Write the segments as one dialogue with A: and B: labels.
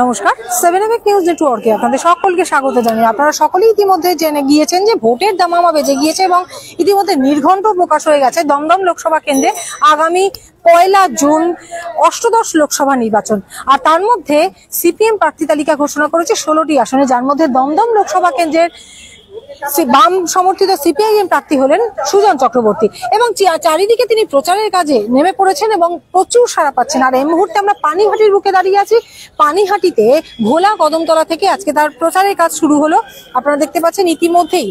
A: নমস্কার, 7 নিউজ নেটওয়ার্কে আপনাদের সকলকে স্বাগত জানাই। আপনারা সকলেই ইতিমধ্যে জেনে গিয়েছেন যে ভোটের দামামা বেজে গিয়েছে এবং ইতিমধ্যে নির্ঘণ্ট প্রকাশ হয়ে গেছে দমদম লোকসভা কেন্দ্রে আগামী 1 জুন অষ্টাদশ লোকসভা নির্বাচন। আর তার মধ্যে সিপিএম প্রার্থী তালিকা ঘোষণা করেছে 16টি আসনে, যার মধ্যে দমদম লোকসভা কেন্দ্রের বাম সমর্থিত সিপিআইএম প্রার্থী হলেন সুজন চক্রবর্তী এবং চারিদিকে তিনি প্রচারের কাজে নেমে পড়েছেন এবং প্রচুর সাড়া পাচ্ছেন। আর এই মুহূর্তে আমরা পানিহাটির বুকে দাঁড়িয়ে আছি। পানিহাটিতে ভোলা কদমতলা থেকে আজকে তার প্রচারের কাজ শুরু হলো। আপনারা দেখতে পাচ্ছেন ইতিমধ্যেই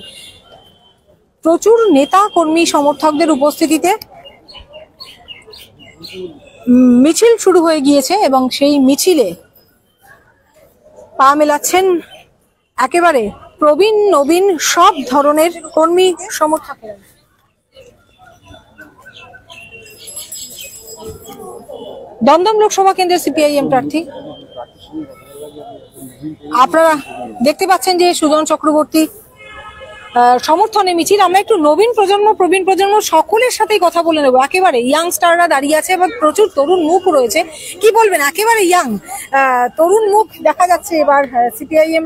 A: প্রচুর নেতা কর্মী সমর্থকদের উপস্থিতিতে মিছিল শুরু হয়ে গিয়েছে এবং সেই মিছিলে পা মেলাচ্ছেন একেবারে প্রবীণ নবীন সব ধরনের কর্মী সমর্থকেরা। দমদম লোকসভা কেন্দ্রের সিপিআইএম প্রার্থী আপনারা দেখতে পাচ্ছেন যে সুজন চক্রবর্তী সমর্থনে মিছিল। আমরা একটু নবীন প্রজন্ম প্রবীণ প্রজন্ম সকলের সাথেই কথা বলে নেবো। একেবারে ইয়াংস্টাররা দাঁড়িয়ে আছে এবং প্রচুর তরুণ মুখ রয়েছে। কি বলবেন, একেবারে ইয়াং তরুণ মুখ দেখা যাচ্ছে এবার সিপিআইএম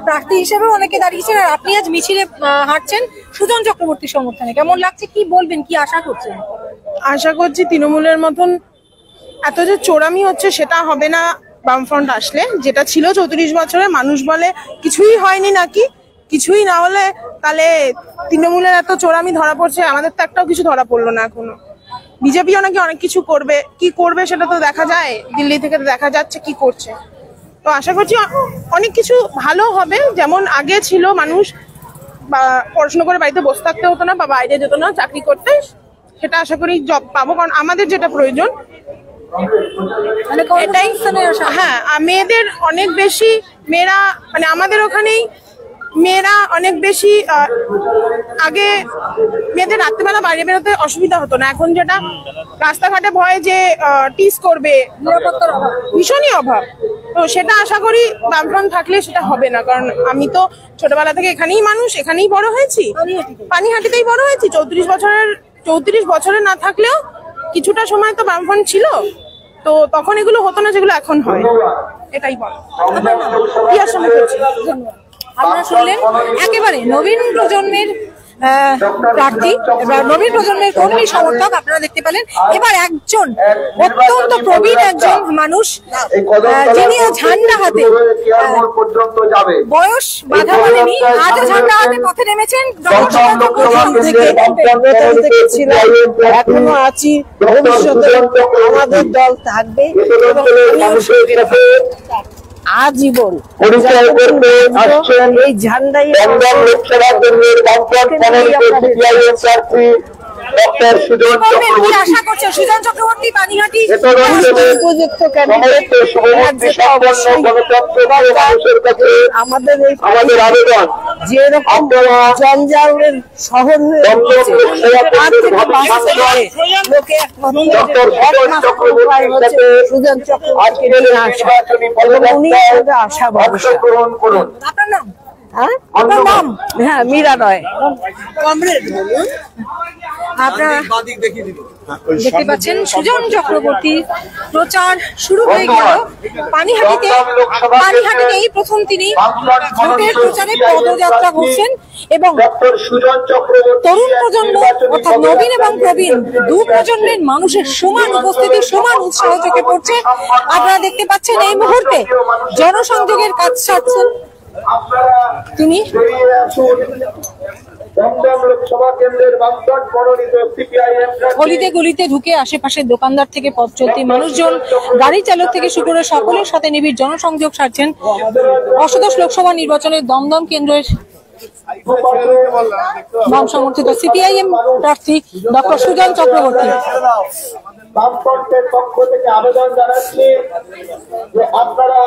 A: প্রার্থী হিসেবে অনেকে দাঁড়িয়েছেন। আর আপনি আজ মিছিলে হাঁটছেন সুজন চক্রবর্তী সমর্থনে, কেমন লাগছে, কি বলবেন, কি আশা করছেন?
B: আশা করছি তৃণমূলের মতন এত যে চোরামি হচ্ছে সেটা হবে না বামফ্রন্ট আসলে। যেটা ছিল 34 বছরে, মানুষ বলে কিছুই হয়নি নাকি, কিছুই না হলে তাহলে তৃণমূলের এত চোরামি ধরা পড়ছে, আমাদের তো একটাও কিছু ধরা পড়লো না এখনো। বিজেপিও নাকি অনেক কিছু করবে, কি করবে সেটা তো দেখা যায়, দিল্লি থেকে দেখা যাচ্ছে কি করছে। তো আশা করছি অনেক কিছু ভালো হবে। যেমন আগে ছিল মানুষ পড়াশোনা করে বাড়িতে বসে থাকতে হতো না বা বাইরে যেত না চাকরি করতে, সেটা আশা করি জব পাবো। কারণ আমাদের যেটা প্রয়োজন এটাই। হ্যাঁ, মেয়েদের অনেক বেশি, মেয়েরা মানে আমাদের ওখানেই মেয়েরা অনেক বেশি, আগে মেয়েদের রাত্রিবেলা বাইরে বেরোতে অসুবিধা হতো না, এখন যেটা রাস্তাঘাটে ভয় যে টিস করবে, নিরাপত্তার অভাব, ভীষণই অভাব। তো সেটা আশা করি বামফ্রন্ট থাকলে সেটা হবে না। কারণ আমি তো ছোটবেলা থেকে এখানেই মানুষ, এখানেই বড় হয়েছি, পানিহাটিতেই বড় হয়েছি। 34 বছরে না থাকলেও কিছুটা সময় তো বামফ্রন্ট ছিল, তো তখন এগুলো হতো না যেগুলো এখন হয়। এটাই বল। কি আশা করছি।
A: আপনারা শুনলেন একেবারে নবীন প্রজন্মের প্রার্থী, নবীন প্রজন্মের কর্মী সমর্থক আপনারা দেখতে পেলেন। এবার একজন অত্যন্ত প্রবীণ একজন মানুষ, যিনি ঝান্ডা হাতে, বয়স বাধা মানেনি, আজও ঝান্ডা হাতে পথে নেমেছেন।
C: এখনো আছি, ভবিষ্যতে আমাদের দল থাকবে আজীবন। এই ঝান্ডাই
A: ডক্টর সুজন চক্রবর্তী পানিহাটি
C: উপযুক্ত ক্যান্ডিডেট। আমাদের আবেদন যেরকম জঞ্জালের শহর লোকে সুজন চক্রবর্তী আশা ভরসা।
A: আপনার নাম?
C: আপনার নাম? হ্যাঁ, মীরা রয়।
A: আপনারা দেখতে পাচ্ছেন সুজন চক্রবর্তী প্রচার শুরু হয়ে গেল পানিহাটিতে। এই প্রথম তিনি ভোটের প্রচারে পদযাত্রা করছেন এবং তরুণ প্রজন্ম অর্থাৎ নবীন এবং প্রবীণ দু প্রজন্মের মানুষের সমান উপস্থিতি, সমান উৎসাহ চোখে পড়ছে। আপনারা দেখতে পাচ্ছেন এই মুহূর্তে জনসংযোগের কাজ সারছেন তিনি। গলিতে গলিতে ঢুকে আশেপাশের দোকানদার থেকে পথ চলতি মানুষজন, গাড়ি চালক থেকে শুরু করে সকলের সাথে নিবিড় জনসংযোগ সারছেন অষ্টাদশ লোকসভা নির্বাচনের দমদম কেন্দ্রের বাম সমর্থিত সিপিআইএম প্রার্থী ডক্টর সুজন চক্রবর্তী।
D: বামফ্রন্টের পক্ষ থেকে আবেদন জানাচ্ছি যে আপনারা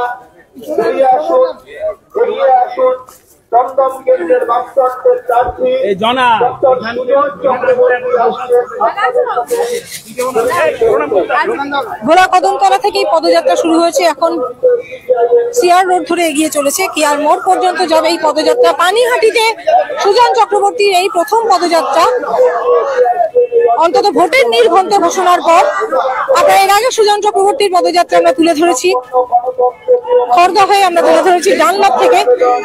D: এগিয়ে আসুন দমদম কেন্দ্রের বামফ্রন্টের প্রার্থী ডক্টর সুজন চক্রবর্তী
A: ভোলা কদমতলা থেকেই পদযাত্রা শুরু হয়েছে। এখন সিআর রোড ধরে এগিয়ে চলেছে, কেআর মোড় পর্যন্ত যাবে এই পদযাত্রা। পানিহাটিতে সুজন চক্রবর্তীর এই প্রথম পদযাত্রা। অন্তত ভোটের নির্ঘণ্ট ঘোষণার পর আমরা এর আগে সুজন চক্রবর্তীর পদযাত্রা আমরা তুলে ধরেছি। খড়দা হয়ে আমরা তুলে ধরেছি ডানলপ থেকে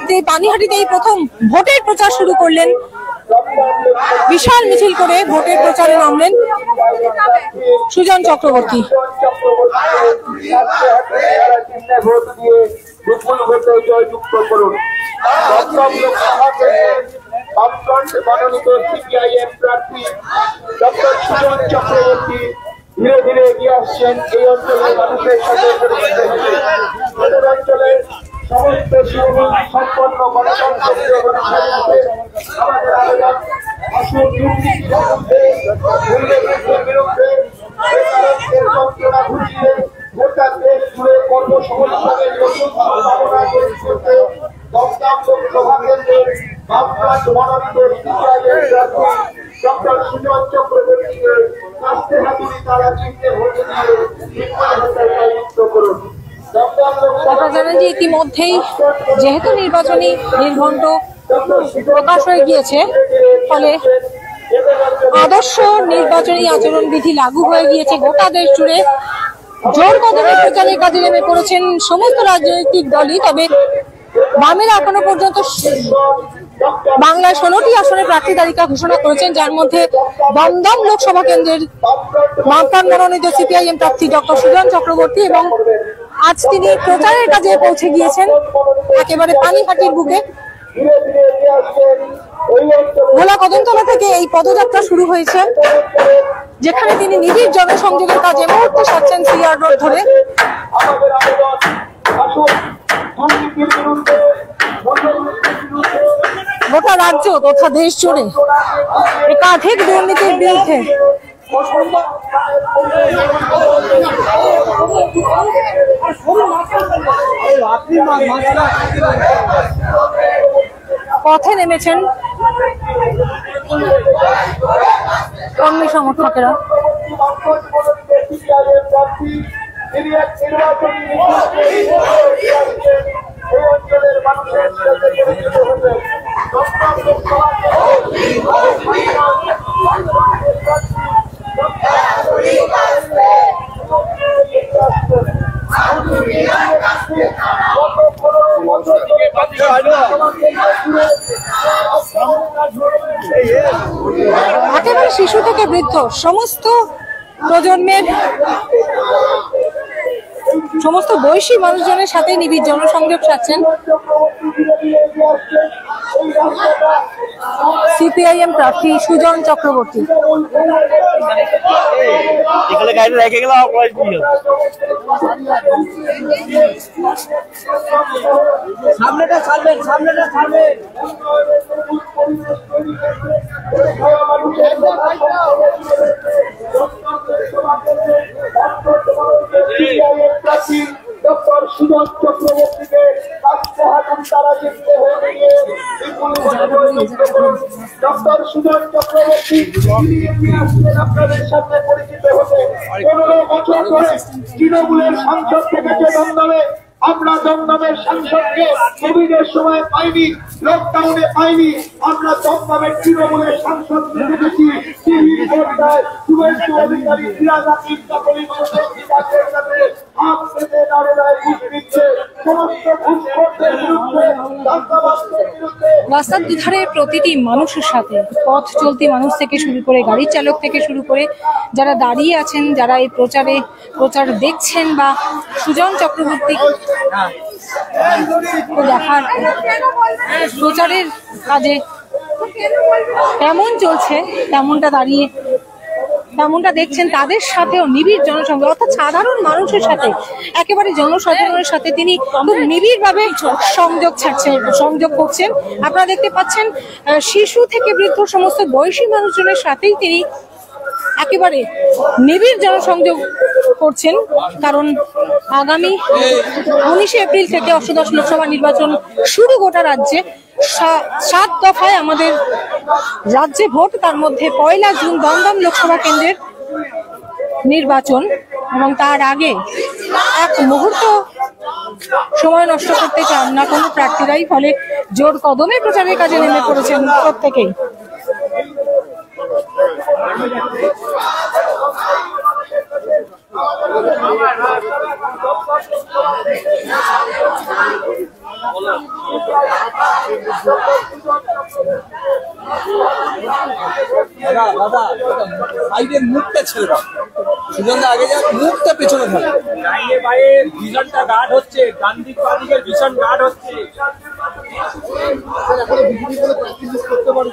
A: যে পানিহাটিতে এই প্রথম ভোটের প্রচার শুরু করলেন, বিশাল মিছিল করে ভোটের প্রচারে নামলেন সুজন চক্রবর্তী।
D: ভোট দিয়ে বিপুল ভোটে জয়যুক্ত করুন। মনোনীত সিপিআইএম প্রার্থী ডক্টর সুজন চক্রবর্তী ধীরে ধীরে এগিয়ে আসছেন এই অঞ্চলের মানুষের সাথে পরিচিত হতে। আমাদের অঞ্চলের সমস্ত সম্পন্ন গণতন্ত্রীয় আমাদের আবেদন আসুন বিরুদ্ধে বেকারত্বের যন্ত্রণা ঘুরিয়ে গোটা দেশ জুড়ে কর্মসংস্থানের নতুন সম্ভাবনা তৈরি করতে দমদম লোকসভা কেন্দ্রের বামফ্রন্ট মনোনীত সিপিআইএম প্রার্থী ডক্টর সুজন চক্রবর্তীকে কাস্তে হাতুড়ি তারা চিহ্নে ভোট দিয়ে বিপুল ভোটে জয়যুক্ত করুন।
A: আপনারা জানেন যে ইতিমধ্যেই যেহেতু নির্বাচনী নির্ঘণ্ট প্রকাশ হয়ে গিয়েছে, ফলে আদর্শ নির্বাচনী আচরণবিধি লাগু হয়ে গিয়েছে গোটা দেশ জুড়ে। জোর কদমে প্রচারের কাজে নেমে পড়েছেন সমস্ত রাজনৈতিক দলই। তবে বামেরা এখনো পর্যন্ত বাংলায় 16টি আসনে প্রার্থী তালিকা ঘোষণা করেছেন, যার মধ্যে দমদম লোকসভা কেন্দ্রের বামফ্রন্ট মনোনীত সিপিআইএম প্রার্থী ডক্টর সুজন চক্রবর্তী, এবং আজ তিনি প্রচারের কাজে পৌঁছে গিয়েছেন একেবারে পানিহাটির বুকে। ভোলা কদমতলা থেকে এই পদযাত্রা শুরু হয়েছে, যেখানে তিনি নিবিড় জনসংযোগের কাজে মুহূর্তে সারছেন সিআর রোড ধরে। গোটা রাজ্য তথা দেশ জুড়ে একাধিক দুর্নীতির বিরুদ্ধে পথে নেমেছেন কর্মী সমর্থকেরা। একেবারে শিশু থেকে বৃদ্ধ সমস্ত প্রজন্মের সমস্ত বয়সী মানুষজনের সাথে নিবিড় জনসংযোগ সারছেন সিপিআইএম প্রার্থী সুজন চক্রবর্তী।
E: সামনেটা ছাড়বেন, সামনেটা ছাড়বেন।
D: ডক্টর সুজন চক্রবর্তীকে কাস্তে হাতুড়ি তারা চিহ্নে ভোট দিয়ে বিপুল ভোটে জয়যুক্ত করুন। ডক্টর সুজন চক্রবর্তী আপনাদের সামনে পরিচিত হতে 15 বছর ধরে তৃণমূলের সাংসদ থেকেছে দমদমে। আমরা দমদমের সাংসদকে কোভিডের সময় পাইনি, লকডাউনে পাইনি। আমরা দমদমের তৃণমূলের সাংসদকে দেখেছি টিভির পর্দায় শুভেন্দু অধিকারী, ফিরাজ হাকিম, চাকরি মানুষের বিকাশের সাথে হাত পেতে দাঁড়ায় ঘুষ দিচ্ছে। সমস্ত ঘুষখোরদের বিরুদ্ধে, দাঙ্গাবাজদের বিরুদ্ধে
A: রাস্তার দুধারে প্রতিটি মানুষের সাথে, পথ চলতি মানুষ থেকে শুরু করে গাড়ির চালক থেকে শুরু করে যারা দাঁড়িয়ে আছেন, যারা এই প্রচার দেখছেন বা সুজন চক্রবর্তী দেখার প্রচারের কাজে কেমন চলছে তেমনটা দেখছেন, তাদের সাথেও নিবিড় জনসংযোগ, অর্থাৎ সাধারণ মানুষের সাথে, একেবারে জনসাধারণের সাথে তিনি খুব নিবিড়ভাবে সংযোগ করছেন। আপনারা দেখতে পাচ্ছেন শিশু থেকে বৃদ্ধ সমস্ত বয়সী মানুষজনের সাথেই তিনি একেবারে নিবিড় জনসংযোগ করছেন। কারণ আগামী 19 এপ্রিল থেকে অষ্টাদশ লোকসভা নির্বাচন শুরু গোটা রাজ্যে। 7 দফায় আমাদের রাজ্যে ভোট, তার মধ্যে 1 জুন দমদম লোকসভা কেন্দ্রের নির্বাচন, এবং তার আগে এক মুহূর্ত সময় নষ্ট করতে চান না কোনো প্রার্থীরাই। ফলে জোর কদমে প্রচারের কাজে নেমে পড়েছেন প্রত্যেকেই।
E: দাদা সাইডের মুখটা ছেড়ে দাও, সুজনদা আগে যা, মুখটা পেছনে থাকে।
F: ডাইনে বায়ে ভীষণটা গার্ড হচ্ছে, ডান দিক বাঁ দিকের ভীষণ গার্ড হচ্ছে।
D: করতে পারি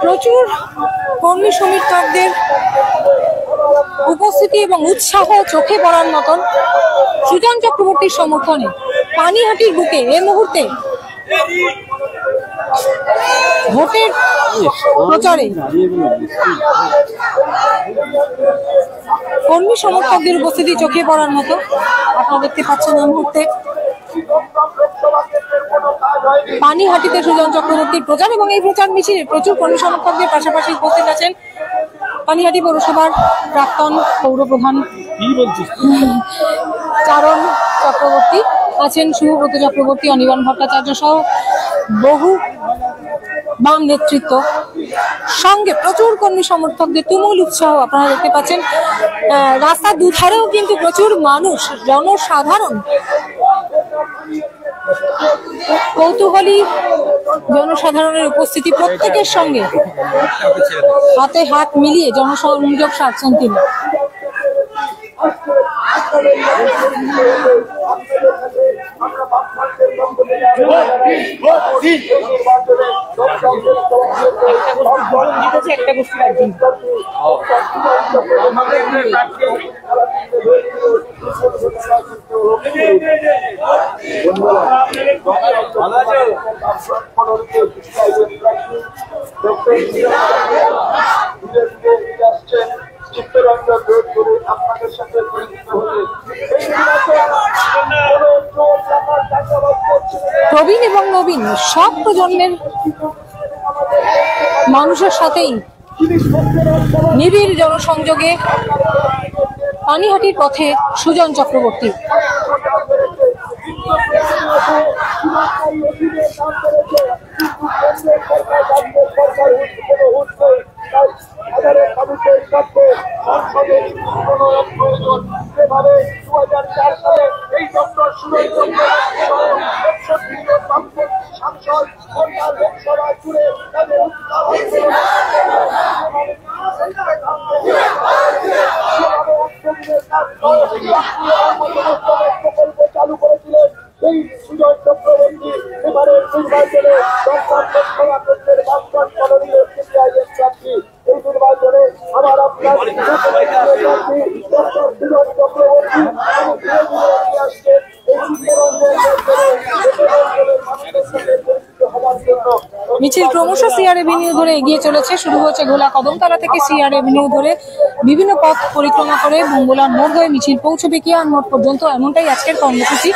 A: প্রচুর কর্মী সমর্থকদের উপস্থিতি এবং উৎসাহ চোখে পড়ার মতন সুজন চক্রবর্তীর সমর্থনে পানিহাটির বুকে এই মুহূর্তে ভোটের প্রচারে কর্মী সমর্থকদের উপস্থিতি চোখে পড়ার মতো আপনারা দেখতে পাচ্ছেন এই মুহূর্তে পানিহাটিতে সুজন চক্রবর্তীর প্রচার এবং এই প্রচার মিছিলে প্রচুর কর্মী সমর্থকদের পাশাপাশি উপস্থিত আছেন পানিহাটি পৌরসভার প্রাক্তন পৌরপ্রধান চারণ চক্রবর্তী, আছেন শুভব্রত চক্রবর্তী, অনির্বাণ ভট্টাচার্য সহ বহু বাম নেতৃত্ব, সঙ্গে প্রচুর কর্মী সমর্থকদের তুমুল উৎসাহ আপনারা দেখতে পাচ্ছেন। রাস্তার দুধারেও কিন্তু প্রচুর মানুষ, জনসাধারণ, কৌতূহলী জনসাধারণের উপস্থিতি, প্রত্যেকের সঙ্গে হাতে হাত মিলিয়ে জনসংযোগ সারছেন তিনি।
D: আপনাদের সাথে
A: প্রবীণ এবং নবীন সব প্রজন্মের মানুষের সাথেই নিবিড় জনসংযোগে পানিহাটির পথে সুজন চক্রবর্তী।
D: চালু করেছিলেন এই সুজন চক্রবর্তী এবারের নির্বাচনে এই নির্বাচনে আমার আপনার সুজন চক্রবর্তী আসছেন এই
A: মিছিল ক্রমশ সিআর এভিনিউ ধরে এগিয়ে চলেছে। শুরু হচ্ছে গোলা কদমতলা থেকে সিআর এভিনিউ ধরে বিভিন্ন পথ পরিক্রমা করে মঙ্গলার মোড় হয়ে মিছিল পৌঁছবে কিয়ান মোড় পর্যন্ত, এমনটাই আজকের কর্মসূচি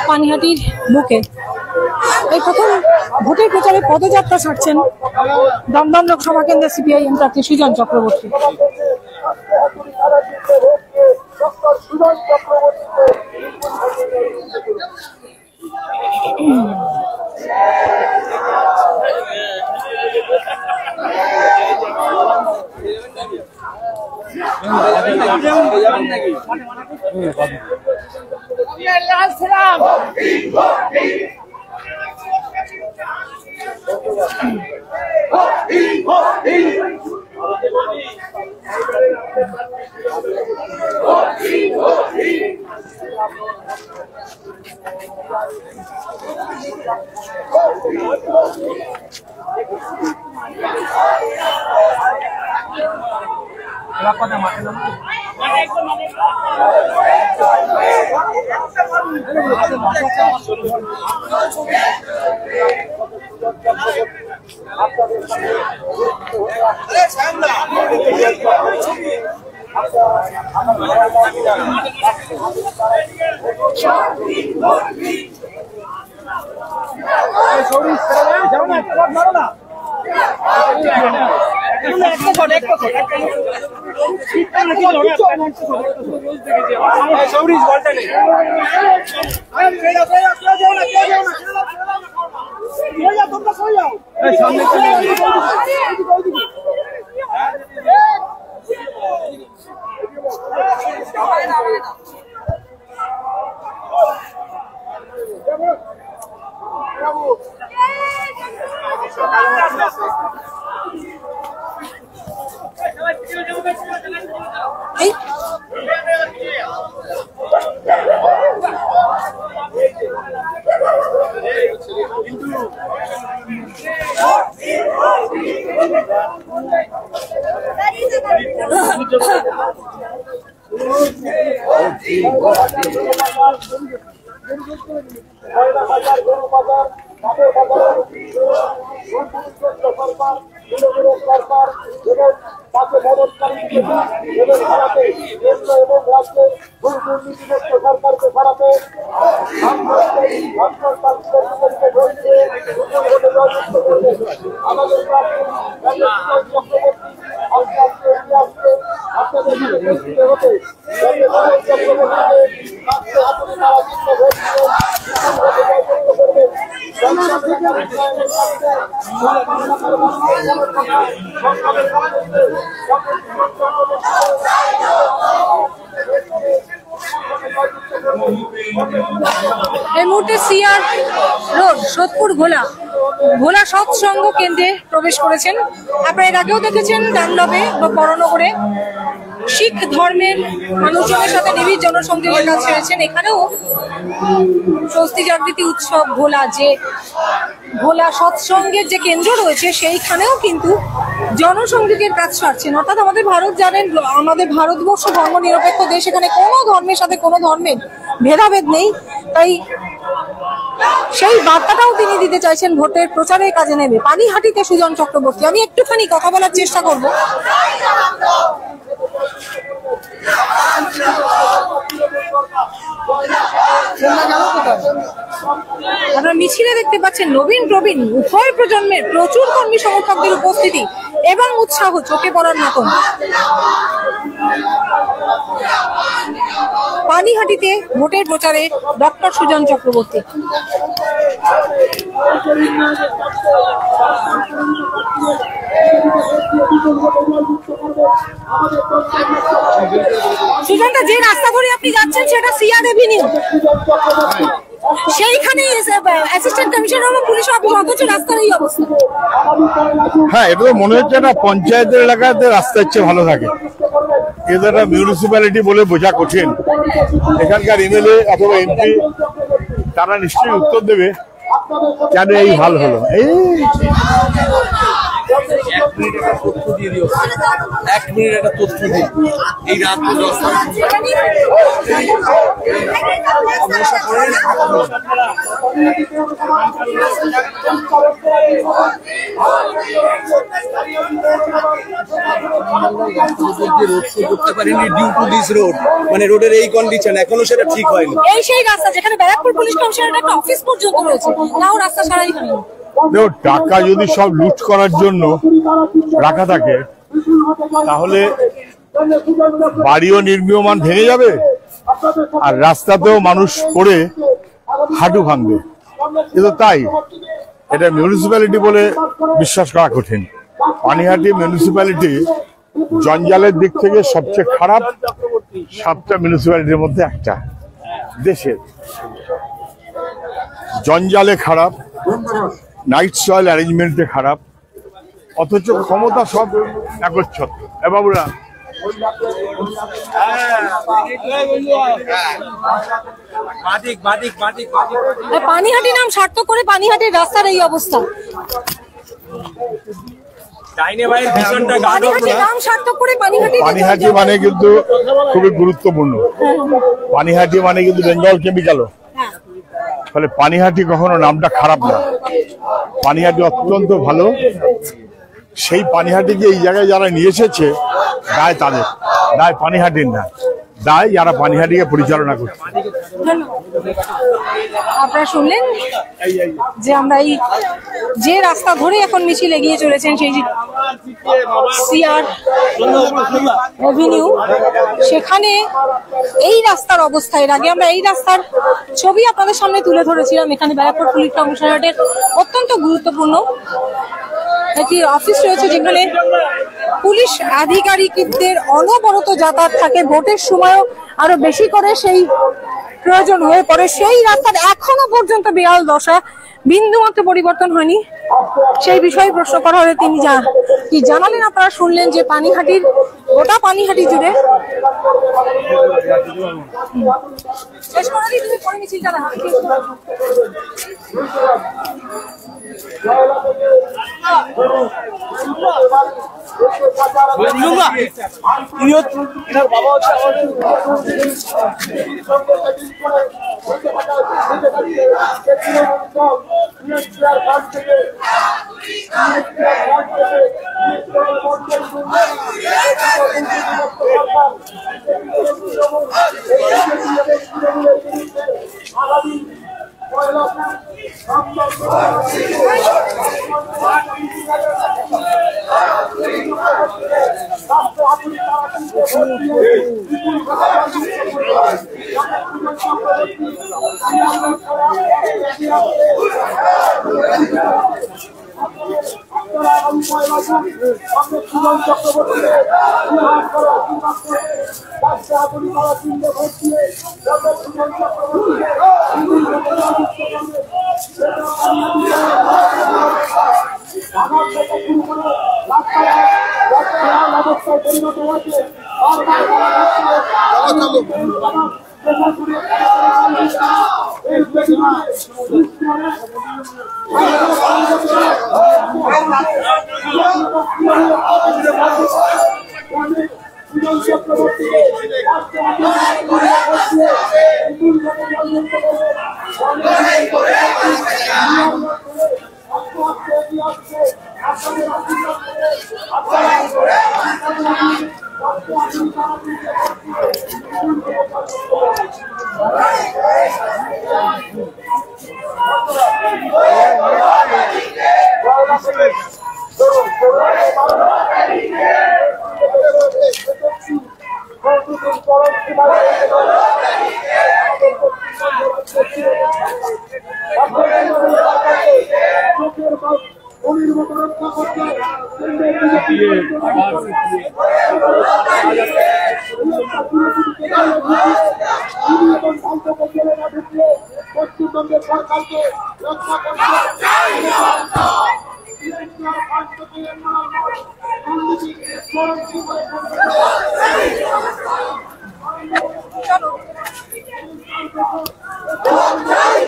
A: পানিহাটির বুকে। এই প্রথম ভোটের প্রচারে পদযাত্রা ছাড়ছেন দমদম লোকসভা কেন্দ্রের সিপিআইএম প্রার্থী সুজন চক্রবর্তী। এই মুহূর্তে সিআর রোড সোদপুর ভোলা সৎসঙ্গ কেন্দ্রে প্রবেশ করেছেন। আপনারা এর আগেও দেখেছেন ডানলবে বা বড়নগরে শিখ ধর্মের মানুষজনের সাথে নিবিড় জনসংযোগের কাজ ছেড়েছেন। এখানেও স্বস্তি জাগৃতি উৎসব ভোলা সৎসঙ্গের যে কেন্দ্র রয়েছে সেইখানেও কিন্তু জনসংযোগের কাজ সারছেন। অর্থাৎ আমাদের ভারত জানেন, আমাদের ভারতবর্ষ ধর্ম নিরপেক্ষ দেশ, এখানে কোনো ধর্মের সাথে কোনো ধর্মের ভেদাভেদ নেই। তাই সেই বার্তাটাও তিনি দিতে চাইছেন ভোটের প্রচারের কাজে নেবে। পানিহাটিতে সুজন চক্রবর্তী, আমি একটুখানি কথা বলার চেষ্টা করব। আপনারা মিছিলে দেখতে পাচ্ছেন নবীন প্রবীণ উভয় প্রজন্মের প্রচুর কর্মী সমর্থকদের উপস্থিতি এবং উৎসাহ চোখে পড়ার মতন। পানিহাটিতে ভোটের প্রচারে ডক্টর সুজন চক্রবর্তী। সুজনটা, যে রাস্তা ধরে আপনি যাচ্ছেন সেটা সিআর এভিনিউ, সেইখানে অ্যাসিস্ট্যান্ট কমিশনার এবং পুলিশ অফিস, অথচ রাস্তার এই অবস্থা।
G: হ্যাঁ, এটা তো মনে হচ্ছে না পঞ্চায়েতের এলাকাতে রাস্তার চেয়ে ভালো থাকে। এটা একটা মিউনিসিপ্যালিটি বলে বোঝা কঠিন। এখানকার এমএলএ অথবা এমপি তারা নিশ্চয়ই উত্তর দেবে কেন এই হাল হলো।
E: এক মিনিট একটা তথ্য দিই। এই রাত করতে পারিনি ডিউ টু দিস রোড, মানে রোডের এই কন্ডিশন এখনো সেটা ঠিক হয়নি।
A: এই সেই রাস্তা যেখানে ব্যারাকপুর পুলিশ কমিশনারের একটা অফিস পর্যন্ত রয়েছে, তাও রাস্তা সারাই হয়নি।
G: টাকা যদি সব লুট করার জন্য রাখা থাকে তাহলে বাড়িও নির্মীয়মান ভেঙে যাবে আর রাস্তাতেও মানুষ পড়ে হাঁটু ভাঙবে। কিন্তু তাই এটা মিউনিসিপ্যালিটি বলে বিশ্বাস করা কঠিন। পানিহাটি মিউনিসিপ্যালিটি জঞ্জালের দিক থেকে সবচেয়ে খারাপ 7টা মিউনিসিপ্যালিটির মধ্যে একটা দেশের। জঞ্জালে খারাপ, নাইট সয়েল অ্যারেঞ্জমেন্টে খারাপ, অথচ ক্ষমতা সব একচ্ছত্র। বাবুরা,
A: পানিহাটি নাম সার্থক করে পানিহাটির রাস্তার এই অবস্থা।
G: পানিহাটি মানে কিন্তু খুবই গুরুত্বপূর্ণ। পানিহাটি মানে কিন্তু বেঙ্গল কেমিক্যালও। ফলে পানিহাটি কখনো নামটা খারাপ না, পানিহাটি অত্যন্ত ভালো। সেই পানিহাটিকে এই জায়গায় যারা নিয়ে এসেছে দায় তাদের, দায় পানিহাটির না। দায় যারা পানিহাটিকে পরিচালনা করছে।
A: আপনারা শুনলেন যে আমরা এই যে রাস্তা ধরে এখন মিছিল এগিয়ে চলেছেন সেই সিআর এভিনিউ, সেখানে এই রাস্তার অবস্থা, এর আগে আমরা এই রাস্তার ছবি আপনাদের সামনে তুলে ধরেছিলাম। এখানে ব্যারাকপুর পুলিশ কমিশনারেটের অত্যন্ত গুরুত্বপূর্ণ একটি অফিস রয়েছে যেখানে পুলিশ আধিকারিকদের অনবরত যাতায়াত থাকে, ভোটের সময়ও আরো বেশি করে সেই প্রয়োজন হয়ে পড়ে। সেই রাস্তার এখনো পর্যন্ত বিরাল দশা, বিন্দুমাত্র পরিবর্তন হয়নি। সেই বিষয়ে প্রশ্ন করা হলে তিনি কি জানালেন আপনারা শুনলেন যে পানিহাটির গোটা পানিহাটি জুড়ে শেষ করে দিই, তুমি পরে মিছিলটা দেখা।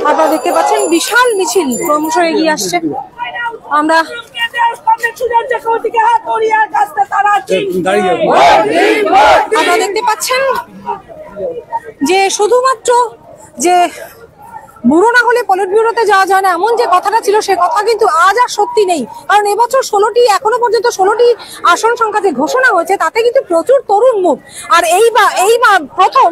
A: আপনারা দেখতে পাচ্ছেন বিশাল মিছিল ক্রমশ এগিয়ে আসছে। আমরা আপনারা দেখতে পাচ্ছেন যে শুধুমাত্র যে বুড়ো না হলে পলিট ব্যুরোতে যাওয়া যায় না এমন যে কথাটা ছিল সে কথা কিন্তু আজ আর সত্যি নেই। কারণ এবছর 16টি এখনো পর্যন্ত 16টি আসন সংখ্যা যে ঘোষণা হয়েছে তাতে কিন্তু প্রচুর তরুণ মুখ। আর এইবার প্রথম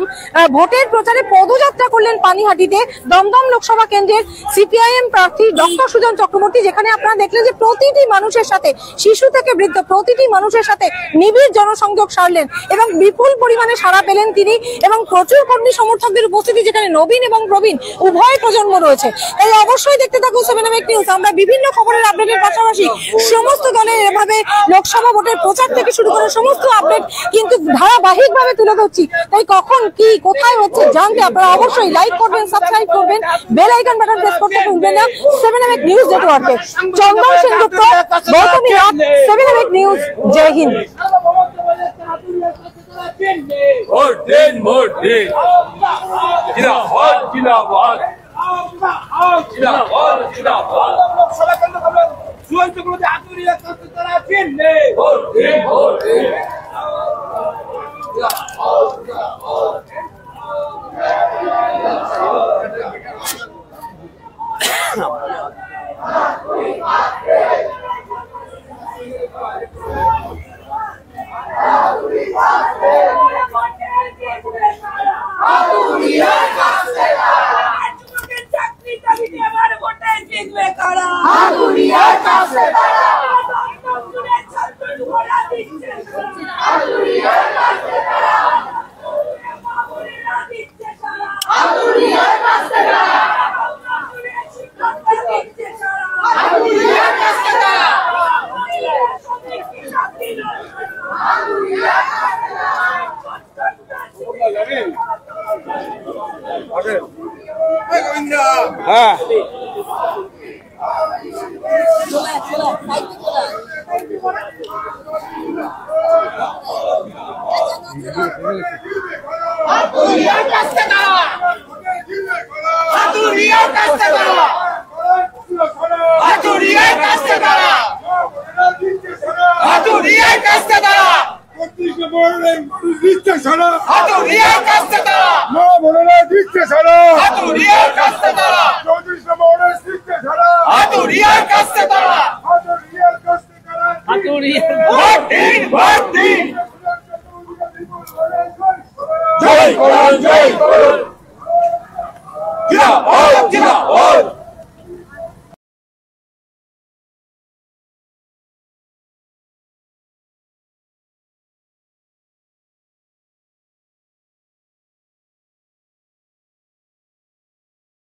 A: ভোটের প্রচারে পদযাত্রা করলেন পানিহাটিতে দমদম লোকসভা কেন্দ্রের সিপিআইএম প্রার্থী ডক্টর সুজন চক্রবর্তী, যেখানে আপনারা দেখলেন যে প্রতিটি মানুষের সাথে, শিশু থেকে বৃদ্ধ প্রতিটি মানুষের সাথে নিবিড় জনসংযোগ সারলেন এবং বিপুল পরিমাণে সাড়া পেলেন তিনি। এবং প্রচুর কর্মী সমর্থকদের উপস্থিতি, যেখানে নবীন এবং প্রবীণ উভয় প্রজন্ম রয়েছে। তাই অবশ্যই দেখতে থাকুন 7 নিউজ। আমরা বিভিন্ন খবরের আপডেটের পাশাপাশি সমস্ত দলের এভাবে লোকসভা ভোটের প্রচার থেকে শুরু করে সমস্ত আপডেট কিন্তু ধারাবাহিকভাবে তুলে ধরছি। তাই কখন কি কোথায় হচ্ছে জানতে আপনারা অবশ্যই লাইক করবেন, সাবস্ক্রাইব করবেন, বেল আইকন বাটন প্রেস করতে ভুলবেন না। 7 নিউজ নেটওয়ার্কে চন্দন সেনগুপ্ত, গৌতমী রাত, 7 নিউজ। জয় হিন্দ।
F: ভোট দিন, ভোট দিন। জিন্দাবাদ, জিন্দাবাদ। জিন্দাবাদ, জিন্দাবাদ। সুজন চক্রবর্তী আতুরিয়া তারা চিনবে। ভোট দিন, ভোট দিন। জিতবে কারা হাতুড়িয়ার কাছে তারা ছাত্র ঘোড়া দিচ্ছে হাতুড়িয়ার কাছে তারা হাতুড়িয়ার কাছে তারা শিক্ষকরা দিচ্ছে সারা হাতুড়িয়ার কাছে তারা হাতুড়িয়ার কাছে
E: হ্যাঁ
F: হাতুড়িয়ার কাছে তারা হাতুড়িয়ার কাছে তারা হাতুড়িয়ার কাছে তারা হাতুড়িয়ার কাছে তারা
G: দিচ্ছে সারা
F: হাতুড়িয়ার কাছে তারা
G: মা বোনেরা দিচ্ছে সারা
F: হাতুড়িয়ার কাছে তারা
G: 34 নম্বরের দিচ্ছে সারা
F: হাতুড়িয়ার কাছে তারা
G: হাতুড়িয়ার কাছে তারা
F: ভোট দিন ভোট দিন
G: জয় করুন জয় করুন
F: জিন্দাবাদ জিন্দাবাদ